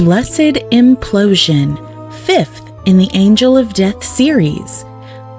Blessed Implosion, 5th in the Angel of Death series.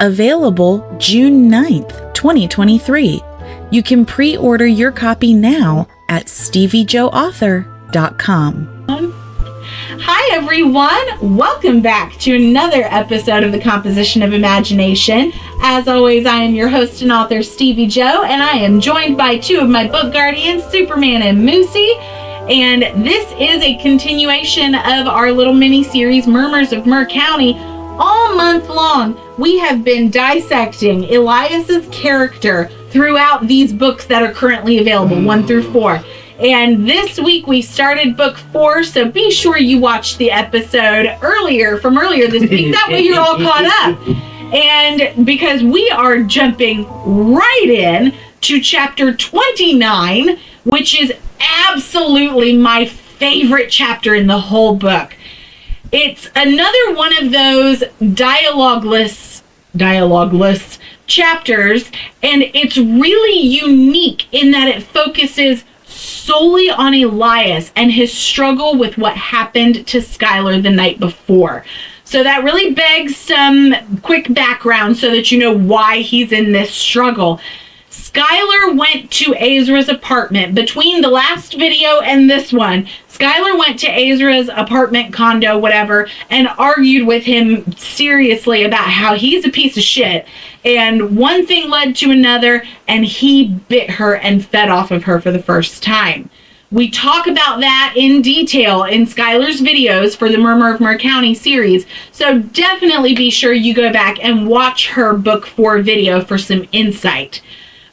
Available June 9th, 2023. You can pre-order your copy now at StevieJoAuthor.com. Hi everyone, welcome back to another episode of the Composition of Imagination. As always, I am your host and author, Stevie Jo, and I am joined by two of my book guardians, Superman and Moosey. And this is a continuation of our little mini-series, Murmurs of Murr County. All month long, we have been dissecting Elias's character throughout these books that are currently available, 1 through 4. And this week we started book 4, so be sure you watch the episode from earlier this week. That way you're all caught up. And because we are jumping right in to chapter 29, which is absolutely my favorite chapter in the whole book. It's another one of those dialogueless chapters, and it's really unique in that it focuses solely on Elias and his struggle with what happened to Skyelar the night before. So that really begs some quick background so that you know why he's in this struggle. Skyelar went to Aezra's apartment. Between the last video and this one, Skyelar went to Aezra's apartment, condo, whatever, and argued with him seriously about how he's a piece of shit. And one thing led to another, and he bit her and fed off of her for the first time. We talk about that in detail in Skylar's videos for the Murmurs of Murr County series, so definitely be sure you go back and watch her book 4 video for some insight.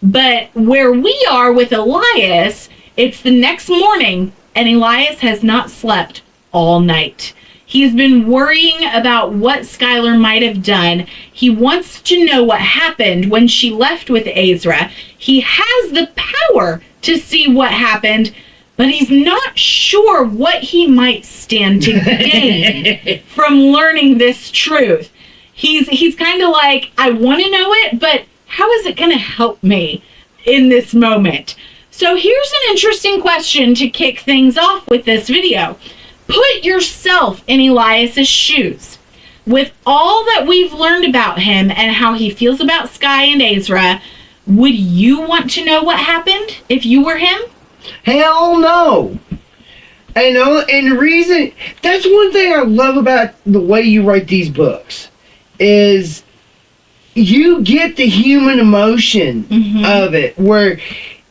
But where we are with Elias, it's the next morning, and Elias has not slept all night. He's been worrying about what Skyelar might have done. He wants to know what happened when she left with Aezra. He has the power to see what happened, but he's not sure what he might stand to gain from learning this truth. He's kind of like, I want to know it, but how is it going to help me in this moment? So here's an interesting question to kick things off with this video. Put yourself in Elias's shoes. With all that we've learned about him and how he feels about Sky and Aezra, would you want to know what happened if you were him? Hell no. And the reason, that's one thing I love about the way you write these books, is you get the human emotion of it, where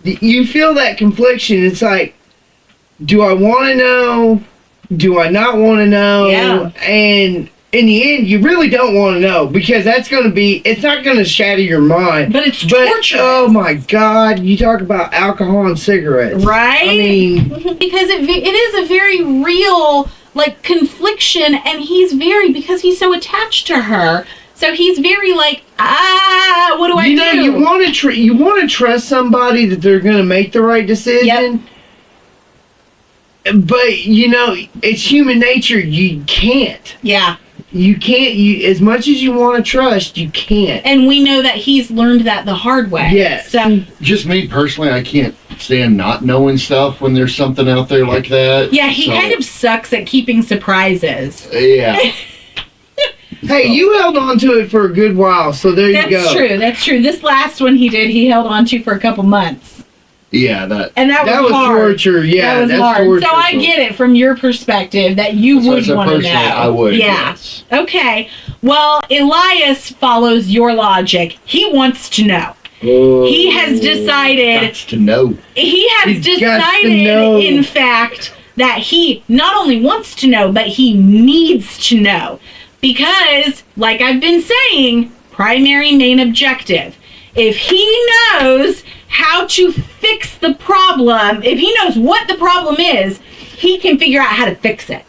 you feel that confliction. It's like, do I want to know? Do I not want to know? Yeah. And in the end, you really don't want to know, because that's going to be, it's not going to shatter your mind. But it's torture. Oh my God, you talk about alcohol and cigarettes. Right? I mean, because it is a very real, like, confliction, and because he's so attached to her. So he's very like, what do I do? You want to trust somebody that they're going to make the right decision. Yep. But it's human nature. You can't. Yeah. You can't. As much as you want to trust, you can't. And we know that he's learned that the hard way. Yes. So just me personally, I can't stand not knowing stuff when there's something out there like that. yeah, he kind of sucks at keeping surprises. Yeah. Hey, you held on to it for a good while, so there you go. That's true. This last one he held on to for a couple months. Yeah, that was hard. Torture. Yeah, that's hard. Torture. So I get it from your perspective that you would want to know. I would. Yeah. Yes. Okay. Well, Elias follows your logic. He wants to know. He has decided. Got to know. He has decided, in fact, that he not only wants to know, but he needs to know. Because, like I've been saying, primary main objective. If he knows how to fix the problem, if he knows what the problem is, he can figure out how to fix it.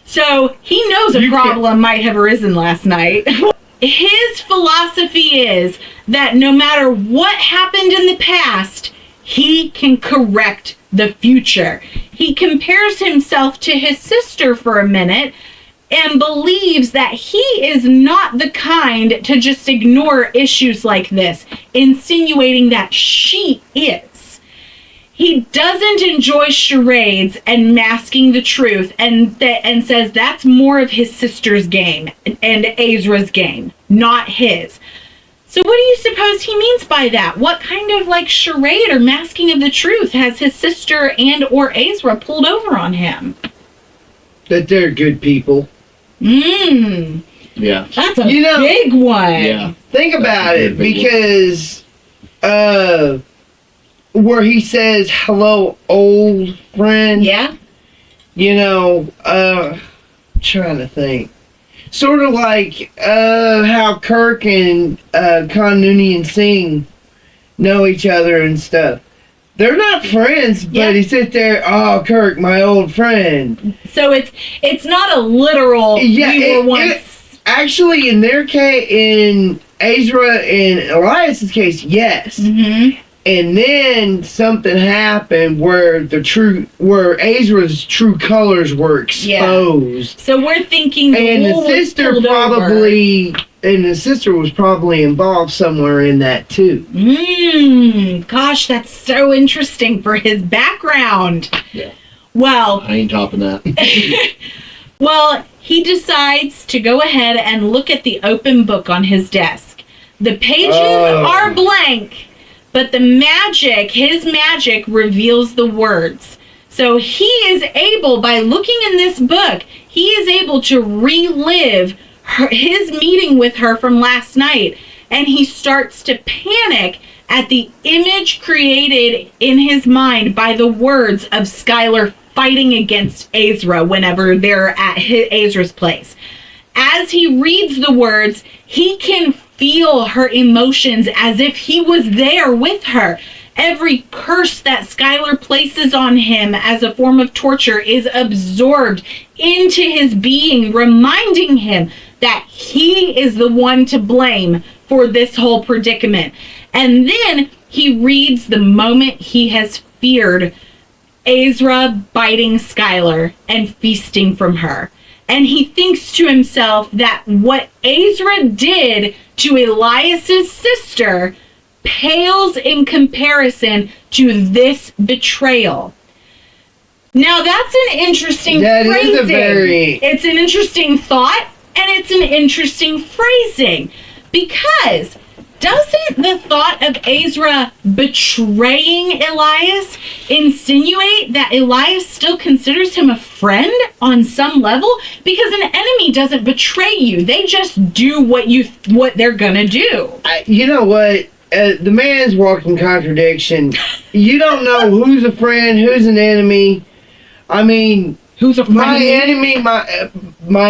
So he knows a problem might have arisen last night. His philosophy is that no matter what happened in the past, he can correct the future. He compares himself to his sister for a minute and believes that he is not the kind to just ignore issues like this, insinuating that she is. He doesn't enjoy charades and masking the truth, and says that's more of his sister's game and Aezra's game, not his. So what do you suppose he means by that? What kind of like charade or masking of the truth has his sister and or Aezra pulled over on him? That they're good people. Yeah. That's a big one. Yeah. Think about it, because where he says, hello, old friend. Yeah. You know, trying to think. Sort of like how Kirk and Noonien Singh know each other and stuff. They're not friends, but he sits there, oh, Kirk, my old friend. So it's not a literal, we were once... Actually, in their case, in Aezra and Elias' case, yes. Mm-hmm. And then something happened where Aezra's true colors were exposed. So we're thinking the sister was probably involved somewhere in that too. Gosh, that's so interesting for his background. Yeah. Well, I ain't topping that. Well, he decides to go ahead and look at the open book on his desk. The pages are blank, but his magic reveals the words. So he is able, by looking in this book, he is able to relive his meeting with her from last night. And he starts to panic at the image created in his mind by the words of Skyelar fighting against Aezra whenever they're at Aezra's place. As he reads the words, he can feel her emotions as if he was there with her. Every curse that Skyelar places on him as a form of torture is absorbed into his being, reminding him that he is the one to blame for this whole predicament. And then he reads the moment he has feared Aezra biting Skyelar and feasting from her. And he thinks to himself that what Aezra did to Elias's sister pales in comparison to this betrayal. Now that's an interesting phrasing. It's an interesting thought, and it's an interesting phrasing, because doesn't the thought of Aezra betraying Elias insinuate that Elias still considers him a friend on some level? Because an enemy doesn't betray you. They just do what they're gonna do. You know what? The man's walking contradiction. You don't know who's a friend, who's an enemy. I mean, who's a friend? My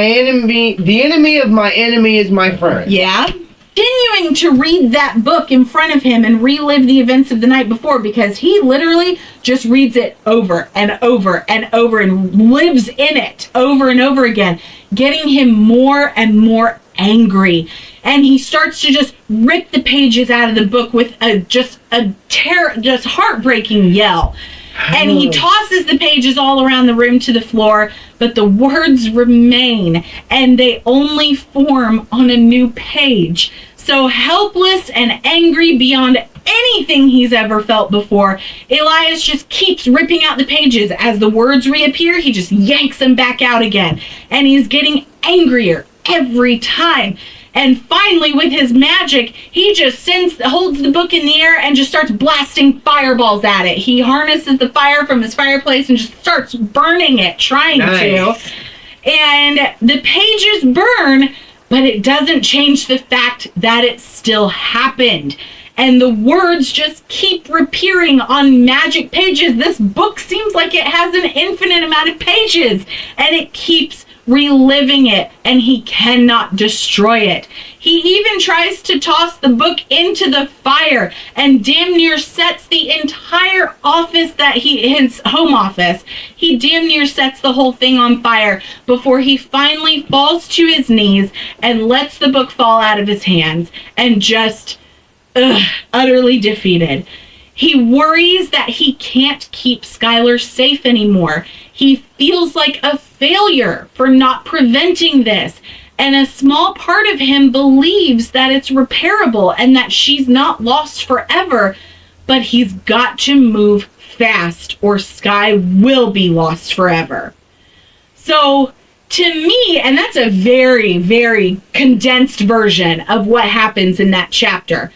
enemy, the enemy of my enemy is my friend. Yeah. Continuing to read that book in front of him and relive the events of the night before, because he literally just reads it over and over and over and lives in it over and over again, getting him more and more angry. And he starts to just rip the pages out of the book with just heartbreaking yell. And he tosses the pages all around the room to the floor, but the words remain, and they only form on a new page. So helpless and angry beyond anything he's ever felt before, Elias just keeps ripping out the pages. As the words reappear, he just yanks them back out again. And he's getting angrier every time. And finally, with his magic, he just holds the book in the air and just starts blasting fireballs at it. He harnesses the fire from his fireplace and just starts burning it, trying to. And the pages burn, but it doesn't change the fact that it still happened. And the words just keep reappearing on magic pages. This book seems like it has an infinite amount of pages, and it keeps reliving it, and he cannot destroy it. He even tries to toss the book into the fire and damn near sets the entire office his home office. He damn near sets the whole thing on fire before he finally falls to his knees and lets the book fall out of his hands and just utterly defeated. He worries that he can't keep Skyelar safe anymore. He feels like a failure for not preventing this. And a small part of him believes that it's repairable and that she's not lost forever. But he's got to move fast or Sky will be lost forever. So to me, and that's a very, very condensed version of what happens in that chapter.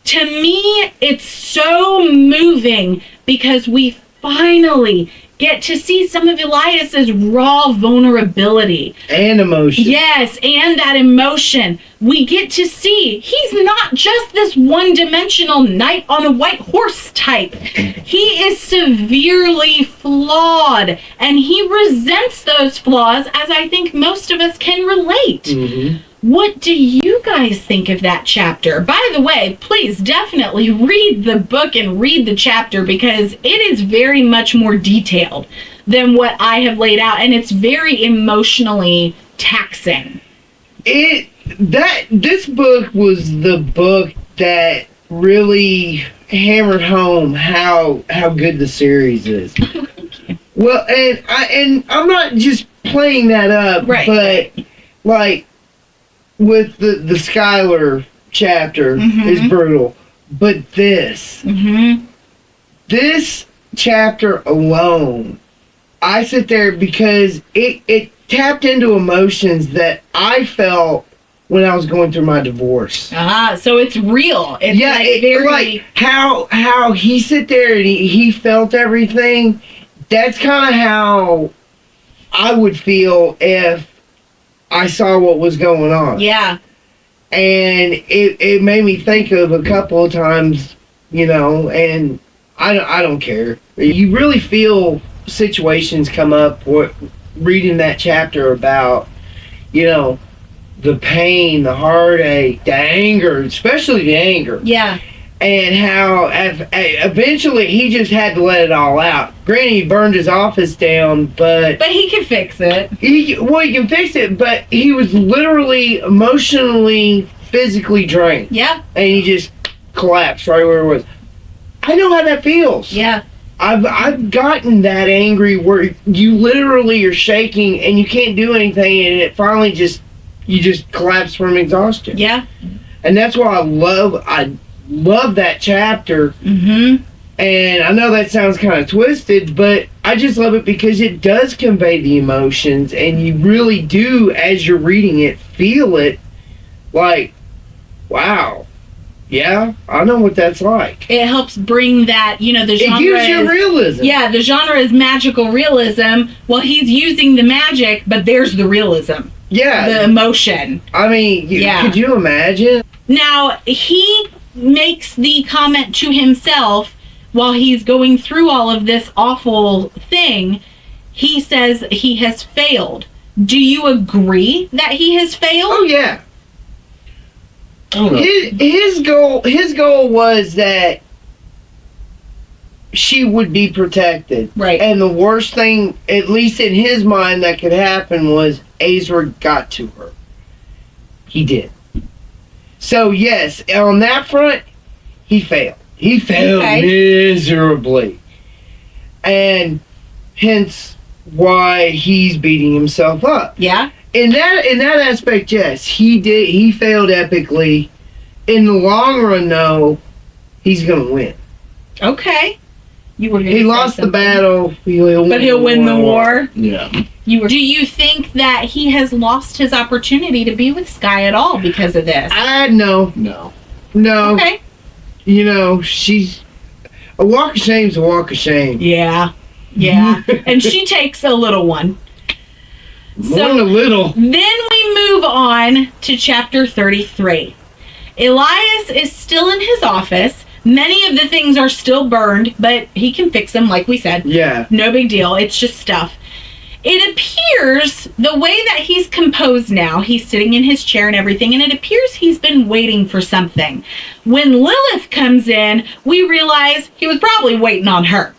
To me, it's so moving because we finally get to see some of Elias's raw vulnerability. And emotion. Yes, and that emotion. We get to see he's not just this one-dimensional knight on a white horse type. He is severely flawed, and he resents those flaws, as I think most of us can relate. Mm-hmm. What do you guys think of that chapter? By the way, please definitely read the book and read the chapter because it is very much more detailed than what I have laid out, and it's very emotionally taxing. This book was the book that really hammered home how good the series is. Well, and I'm not just playing that up, Right. but like with the Skyelar chapter is brutal, but this chapter alone, I sit there because it tapped into emotions that I felt when I was going through my divorce. So it's real. It's like how he sit there and he felt everything. That's kind of how I would feel if I saw what was going on. Yeah. And it made me think of a couple of times, and I don't care. You really feel situations come up reading that chapter about, the pain, the heartache, the anger, especially the anger. Yeah. And how eventually he just had to let it all out. Granted, he burned his office down, but he can fix it. He can fix it, but he was literally emotionally, physically drained. Yeah. And he just collapsed right where it was. I know how that feels. Yeah. I've gotten that angry where you literally are shaking and you can't do anything, and it finally you just collapse from exhaustion. Yeah. And that's why I love that chapter. Mm-hmm. And I know that sounds kind of twisted, but I just love it because it does convey the emotions, and you really do, as you're reading it, feel it like, wow, yeah, I know what that's like. It helps bring that, the genre. It gives you realism. Yeah, the genre is magical realism. Well, he's using the magic, but there's the realism. Yeah. The emotion. I mean, could you imagine? Now, he makes the comment to himself while he's going through all of this awful thing. He says he has failed. Do you agree that he has failed? Oh, yeah. His goal was that she would be protected. Right. And the worst thing, at least in his mind, that could happen was Aezra got to her. He did. So, yes, on that front, he failed. He failed miserably. And hence why he's beating himself up. Yeah. In that aspect, yes, he did. He failed epically. In the long run, though, he's going to win. Okay. He lost the battle, but he'll win the war. Yeah. Do you think that he has lost his opportunity to be with Sky at all because of this? No. Okay. She's a walk of shame's a walk of shame. Yeah. And she takes a little one. More than a little. Then we move on to chapter 33. Elias is still in his office. Many of the things are still burned, but he can fix them, like we said. Yeah. No big deal. It's just stuff. It appears, the way that he's composed now, he's sitting in his chair and everything, and it appears he's been waiting for something. When Lilith comes in, we realize he was probably waiting on her.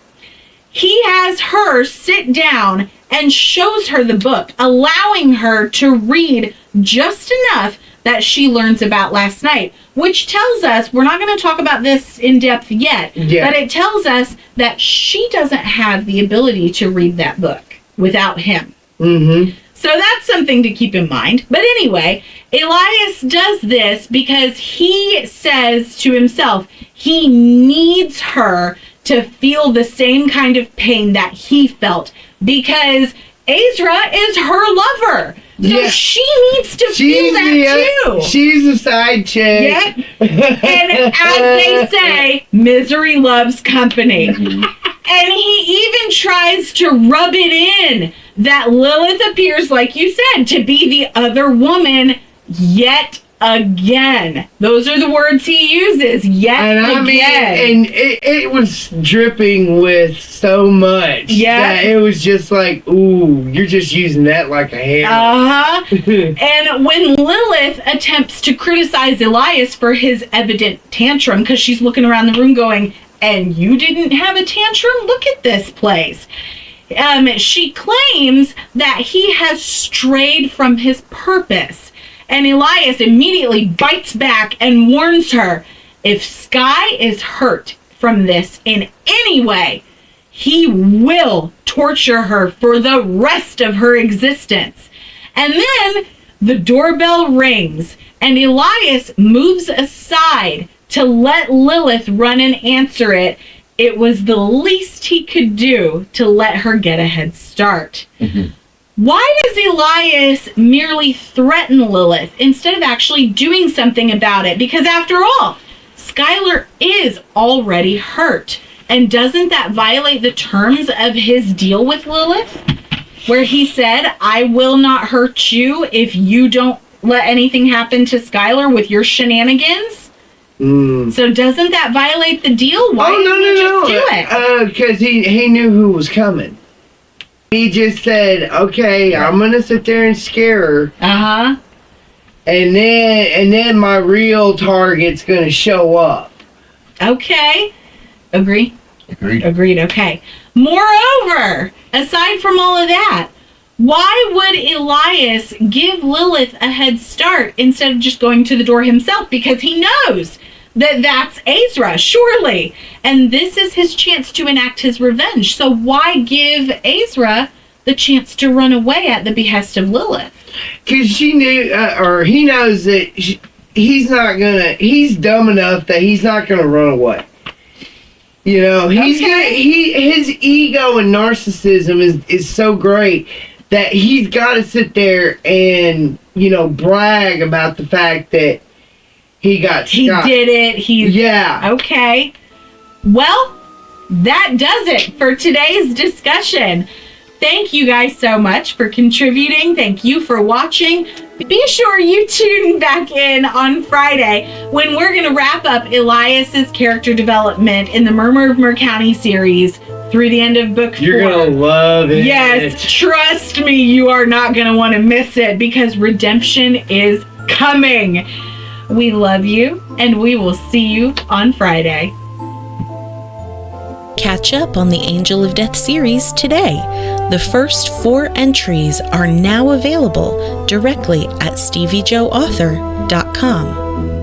He has her sit down and shows her the book, allowing her to read just enough that she learns about last night, which tells us, we're not going to talk about this in depth yet, but it tells us that she doesn't have the ability to read that book without him. Mm-hmm. So that's something to keep in mind. But anyway, Elias does this because he says to himself, he needs her to feel the same kind of pain that he felt, because Aezra is her lover. So Yeah. she needs to feel that too. She's a side chick. Yeah. And as they say, misery loves company. And he even tries to rub it in that Lilith appears, like you said, to be the other woman yet again. Those are the words he uses, yet again. And it was dripping with so much. Yeah. That it was just like, ooh, you're just using that like a hammer. And when Lilith attempts to criticize Elias for his evident tantrum, because she's looking around the room going, and you didn't have a tantrum? Look at this place. She claims that he has strayed from his purpose. And Elias immediately bites back and warns her, if Sky is hurt from this in any way, he will torture her for the rest of her existence. And then the doorbell rings, and Elias moves aside to let Lilith run and answer it. It was the least he could do to let her get a head start. Why does Elias merely threaten Lilith instead of actually doing something about it? Because after all, Skyelar is already hurt. And doesn't that violate the terms of his deal with Lilith? Where he said, I will not hurt you if you don't let anything happen to Skyelar with your shenanigans? So doesn't that violate the deal? Why didn't he just do it? Because he knew who was coming. He just said, okay, I'm going to sit there and scare her. And then my real target's going to show up. Okay. Agreed. Agreed. Okay. Moreover, aside from all of that, why would Elias give Lilith a head start instead of just going to the door himself? Because he knows that that's Aezra, surely. And this is his chance to enact his revenge. So why give Aezra the chance to run away at the behest of Lilith? Because she knew, or he knows that he's dumb enough that he's not going to run away. You know, his ego and narcissism is so great that he's got to sit there and, brag about the fact that he got shot. He did it. Yeah. Okay. Well, that does it for today's discussion. Thank you guys so much for contributing. Thank you for watching. Be sure you tune back in on Friday when we're going to wrap up Elias's character development in the Murmurs of Murr County series through the end of book 4. You're going to love it. Yes, trust me, you are not going to want to miss it because redemption is coming. We love you, and we will see you on Friday. Catch up on the Angel of Death series today. The first 4 entries are now available directly at StevieJoAuthor.com.